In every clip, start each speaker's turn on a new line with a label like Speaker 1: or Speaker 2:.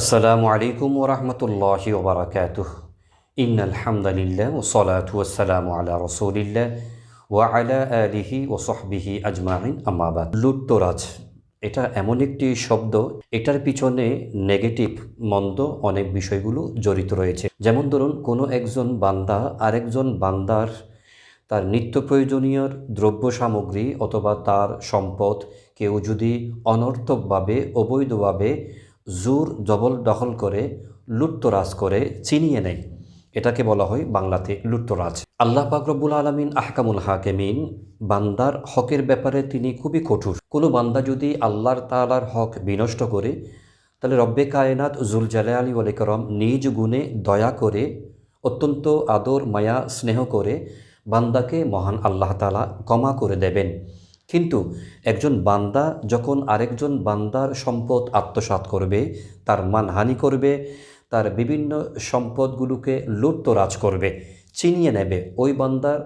Speaker 1: আসসালামু আলাইকুম ওরহমতুল্লাহি ওবরাকাতুহ। ইন্নাল হামদালিল্লাহ ওয়াসসালাতু ওয়াসসালামু আলা রাসূলিল্লাহ ওয়া আলা আলিহি ওয়া সাহবিহি আজমাইন, আম্মা বাদ। লুটতরাজ এটা এমন একটি শব্দ, এটার পিছনে নেগেটিভ মন্দ অনেক বিষয়গুলো জড়িত রয়েছে। যেমন ধরুন, কোনো একজন বান্দা আরেকজন বান্দার তার নিত্য প্রয়োজনীয় দ্রব্য সামগ্রী অথবা তার সম্পদ কেউ যদি অনর্থকভাবে অবৈধভাবে জোর জবরদখল করে লুটতরাজ করে ছিনিয়ে নেয়, এটাকে বলা হয় বাংলাতে লুটতরাজ। আল্লাহ পাক রব্বুল আলামিন আহকামুল হাকিমিন, বান্দার হকের ব্যাপারে তিনি খুবই কঠোর। কোনো বান্দা যদি আল্লাহর তাআলার হক বিনষ্ট করে, তাহলে রব্বে কায়নাত জুল জালালি ওয়াল ইকরাম নিজ গুণে দয়া করে, অত্যন্ত আদর মায়া স্নেহ করে বান্দাকে মহান আল্লাহ তাআলা ক্ষমা করে দেবেন। কিন্তু একজন বান্দা যখন আরেকজন বান্দার সম্পদ আত্মসাৎ করবে, তার মানহানি করবে, তার বিভিন্ন সম্পদগুলোকে লুটতরাজ করবে, ছিনিয়ে নেবে, ওই বান্দার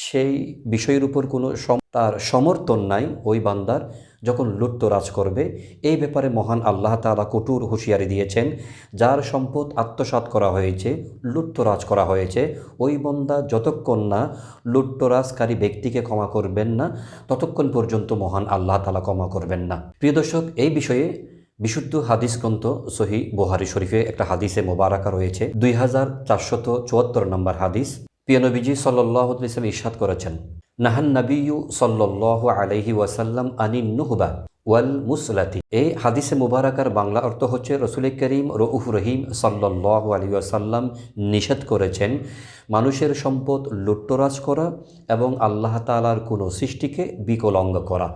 Speaker 1: সেই বিষয়ের উপর কোনো তার সমর্থন নাই। ওই বান্দার যখন লুটতরাজ করবে, এই ব্যাপারে মহান আল্লাহ তাআলা কঠোর হুঁশিয়ারি দিয়েছেন। যার সম্পদ আত্মসাৎ করা হয়েছে, লুটতরাজ করা হয়েছে, ওই বান্দা যতক্ষণ না লুটতরাজকারী ব্যক্তিকে ক্ষমা করবেন না, ততক্ষণ পর্যন্ত মহান আল্লাহ তাআলা ক্ষমা করবেন না। প্রিয় দর্শক, এই বিষয়ে বিশুদ্ধ হাদিস গ্রন্থ সহিহ বুখারী শরীফে একটা হাদিসে মোবারাকা রয়েছে, 2474 নম্বর হাদিস। প্রিয় নবীজি সাল্লাল্লাহু আলাইহি ওয়াসাল্লাম ইরশাদ করেছেন, নাহান নবিয়্যু সাল্লাল্লাহু আলাইহি ওয়াসাল্লাম আনিন নুহবা ওয়াল মুসলাতি। এই হাদিসে মুবারাকার বাংলা অর্থ হচ্ছে, রসুল করিম রউফ রহিম সাল্লাল্লাহু আলাইহি ওয়াসাল্লাম নিষেধ করেছেন মানুষের সম্পদ লুটতরাজ করা এবং আল্লাহ তাআলার কোনো সৃষ্টিকে বিকলঙ্গ করা।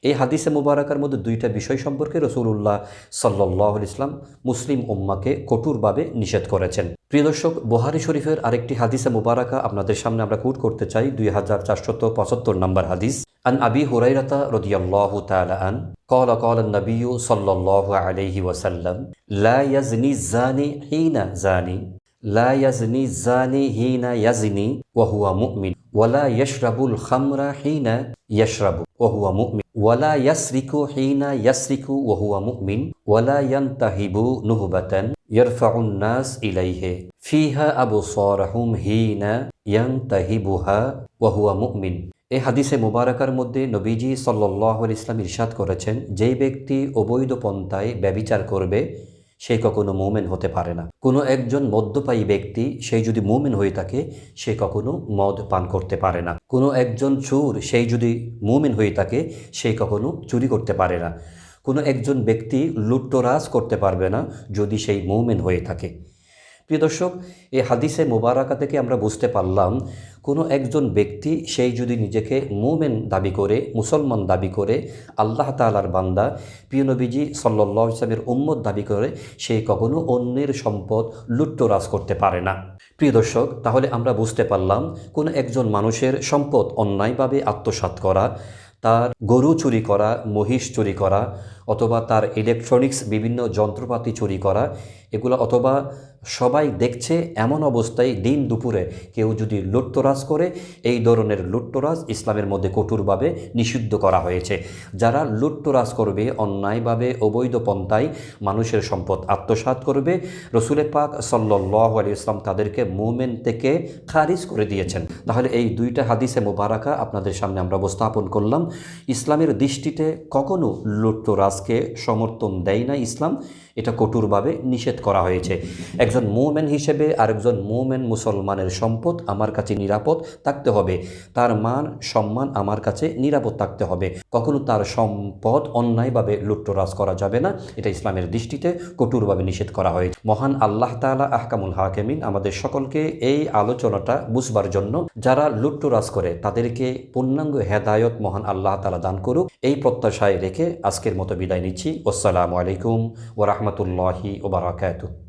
Speaker 1: এই হাদিসে মুবারাকার মধ্যে দুইটা বিষয় সম্পর্কে রাসূলুল্লাহ সাল্লাল্লাহু আলাইহি ওয়াসাল্লাম মুসলিম উম্মাকে কঠোরভাবে নিষেধ করেছেন। প্রিয় দর্শক, বুখারী শরীফের আরেকটি হাদিসে মুবারাকা আপনাদের সামনে আমরা কোট করতে চাই, 2475 নম্বর হাদিস। আন আবি হুরায়রাতা রাদিয়াল্লাহু তাআলা আন ক্বালা ক্বালা আন-নবিয়্যু সাল্লাল্লাহু আলাইহি ওয়াসাল্লাম লা ইয়াজনি যানি হিনা যানি লা ইয়াজনি যানি হিনা ইয়াজনি ওয়া হুয়া মুমিন ওয়ালা ইয়াশরাবুল খামরা হিনা ইয়াশরাবু ওয়া হুয়া মুমিন ওয়ালা ইয়াসরিকু হিনা ইয়াসরিকু ওয়া হুয়া মুমিন ওয়ালা ইয়ানতাহিবু নুহবাতান ইয়ারফাউন নাস ইলাইহি ফিহা আবসারহুম হিনা ইয়ানতাহিবুহা ওয়া হুয়া মুমিন। এই হাদিসে মুবারাকার মধ্যে নবীজি সাল্লাল্লাহু আলাইহি ওয়াসাল্লাম ইরশাদ করেছেন, যেই ব্যক্তি অবৈধ পন্থায় ব্যভিচার করবে সে কখনো মুমিন হতে পারে না। কোনো একজন মদ্যপায়ী ব্যক্তি, সেই যদি মুমিন হয়ে থাকে, সে কখনো মদ পান করতে পারে না। কোনো একজন চোর, সেই যদি মুমিন হয়ে থাকে, সে কখনো চুরি করতে পারে না। কোনো একজন ব্যক্তি লুটতরাজ করতে পারবে না যদি সেই মুমিন হয়ে থাকে। প্রিয় দর্শক, এই হাদিসে মুবারাকা থেকে আমরা বুঝতে পারলাম, কোনো একজন ব্যক্তি সেই যদি নিজেকে মুমিন দাবি করে, মুসলমান দাবি করে, আল্লাহ তাআলার বান্দা, প্রিয় নবীজি সাল্লাল্লাহু আলাইহি ওয়াসাল্লামের উম্মত দাবি করে, সে কখনো অন্যের সম্পদ লুটতরাজ করতে পারে না। প্রিয় দর্শক, তাহলে আমরা বুঝতে পারলাম, কোনো একজন মানুষের সম্পদ অন্যায়ভাবে আত্মসাৎ করা, তার গরু চুরি করা, মহিষ চুরি করা, অথবা তার ইলেকট্রনিক্স বিভিন্ন যন্ত্রপাতি চুরি করা, এগুলো অথবা সবাই দেখছে এমন অবস্থায় দিন দুপুরে কেউ যদি লুটতরাজ করে, এই ধরনের লুটতরাজ ইসলামের মধ্যে কঠোরভাবে নিষিদ্ধ করা হয়েছে। যারা লুটতরাজ করবে, অন্যায়ভাবে অবৈধ পন্থায় মানুষের সম্পদ আত্মসাৎ করবে, রসুল পাক সাল্লাল্লাহু আলাইহি ওয়াসাল্লাম তাদেরকে মুমিন থেকে খারিজ করে দিয়েছেন। তাহলে এই দুইটা হাদিসে মুবারাকা আপনাদের সামনে আমরা উপস্থাপন করলাম। ইসলামের দৃষ্টিতে কখনো লুটতরাজকে সমর্থন দেয় না ইসলাম, এটা কঠোরভাবে নিষেধ করা হয়েছে। একজন মুমিন হিসেবে আরেকজন মুমিন মুসলমানের সম্পদ আমার কাছে নিরাপদ থাকতে হবে, তার মান সম্মান আমার কাছে নিরাপদ থাকতে হবে। কখনো তার সম্পদ অন্যায়ভাবে লুটতরাজ করা যাবে না, এটা ইসলামের দৃষ্টিতে কঠোরভাবে নিষেধ করা হয়েছে। মহান আল্লাহ তাআলা আহকামুল হাকিমিন আমাদের সকলকে এই আলোচনাটা বুঝবার জন্য, যারা লুটতরাজ করে তাদেরকে পূর্ণাঙ্গ হেদায়ত মহান আল্লাহ তাআলা দান করুক, এই প্রত্যাশায় রেখে আজকের মতো বিদায় নিচ্ছি। আসসালামু আলাইকুম ওয়া রাহমাতুল্লাহি ওয়া বারাকাতুহু।